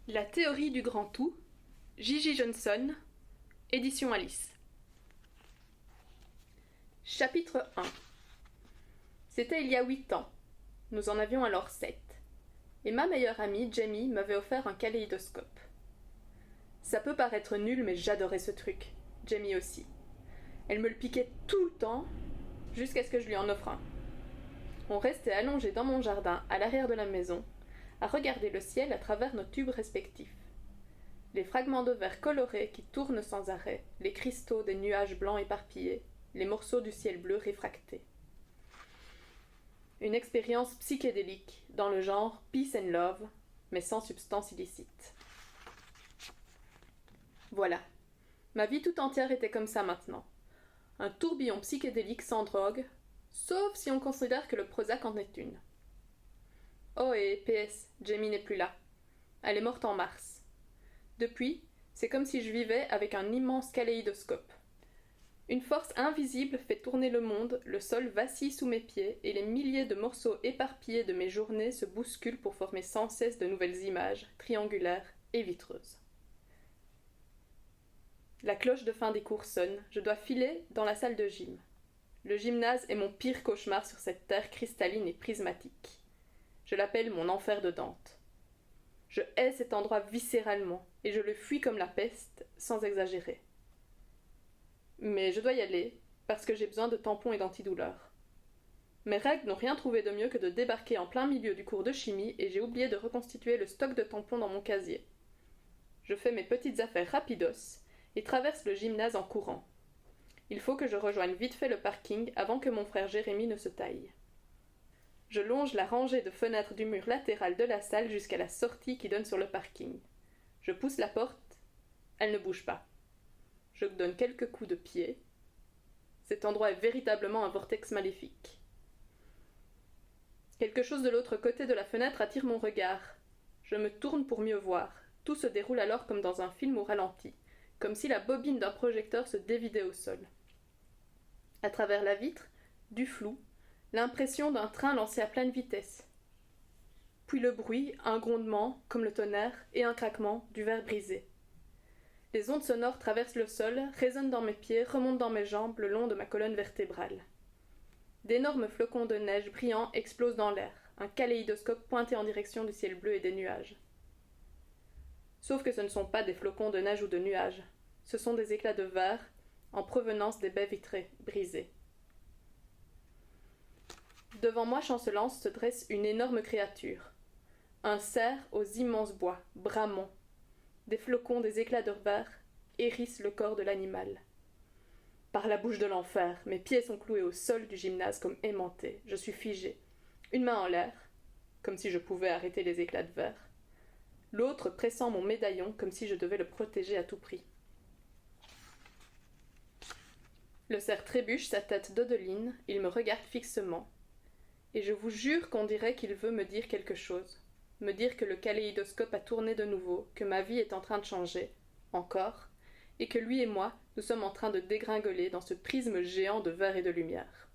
La théorie du grand tout, J.J. Johnson, édition Alice. Chapitre 1. C'était il y a 8 ans. Nous en avions alors 7. Et ma meilleure amie, Jamie, m'avait offert un kaléidoscope. Ça peut paraître nul, mais j'adorais ce truc. Jamie aussi. Elle me le piquait tout le temps, jusqu'à ce que je lui en offre un. On restait allongés dans mon jardin, à l'arrière de la maison, à regarder le ciel à travers nos tubes respectifs. Les fragments de verre colorés qui tournent sans arrêt, les cristaux des nuages blancs éparpillés, les morceaux du ciel bleu réfractés. Une expérience psychédélique, dans le genre Peace and Love, mais sans substance illicite. Voilà. Ma vie tout entière était comme ça maintenant. Un tourbillon psychédélique sans drogue, sauf si on considère que le Prozac en est une. Oh et PS, Jamie n'est plus là. Elle est morte en mars. Depuis, c'est comme si je vivais avec un immense kaléidoscope. Une force invisible fait tourner le monde, le sol vacille sous mes pieds et les milliers de morceaux éparpillés de mes journées se bousculent pour former sans cesse de nouvelles images, triangulaires et vitreuses. La cloche de fin des cours sonne, je dois filer dans la salle de gym. Le gymnase est mon pire cauchemar sur cette terre cristalline et prismatique. Je l'appelle mon enfer de Dante. Je hais cet endroit viscéralement, et je le fuis comme la peste, sans exagérer. Mais je dois y aller, parce que j'ai besoin de tampons et d'antidouleurs. Mes règles n'ont rien trouvé de mieux que de débarquer en plein milieu du cours de chimie, et j'ai oublié de reconstituer le stock de tampons dans mon casier. Je fais mes petites affaires rapidos, et traverse le gymnase en courant. Il faut que je rejoigne vite fait le parking avant que mon frère Jérémy ne se taille. Je longe la rangée de fenêtres du mur latéral de la salle jusqu'à la sortie qui donne sur le parking. Je pousse la porte. Elle ne bouge pas. Je donne quelques coups de pied. Cet endroit est véritablement un vortex maléfique. Quelque chose de l'autre côté de la fenêtre attire mon regard. Je me tourne pour mieux voir. Tout se déroule alors comme dans un film au ralenti, comme si la bobine d'un projecteur se dévidait au sol. À travers la vitre, du flou, l'impression d'un train lancé à pleine vitesse. Puis le bruit, un grondement, comme le tonnerre, et un craquement, du verre brisé. Les ondes sonores traversent le sol, résonnent dans mes pieds, remontent dans mes jambes, le long de ma colonne vertébrale. D'énormes flocons de neige brillants explosent dans l'air, un kaléidoscope pointé en direction du ciel bleu et des nuages. Sauf que ce ne sont pas des flocons de neige ou de nuages, ce sont des éclats de verre en provenance des baies vitrées, brisées. Devant moi chancelante se dresse une énorme créature. Un cerf aux immenses bois, bramant. Des flocons, des éclats de verre hérissent le corps de l'animal. Par la bouche de l'enfer, mes pieds sont cloués au sol du gymnase comme aimantés. Je suis figé. Une main en l'air, comme si je pouvais arrêter les éclats de verre. L'autre pressant mon médaillon comme si je devais le protéger à tout prix. Le cerf trébuche sa tête dodeline, il me regarde fixement. Et je vous jure qu'on dirait qu'il veut me dire quelque chose. Me dire que le kaléidoscope a tourné de nouveau, que ma vie est en train de changer, encore, et que lui et moi, nous sommes en train de dégringoler dans ce prisme géant de verre et de lumière.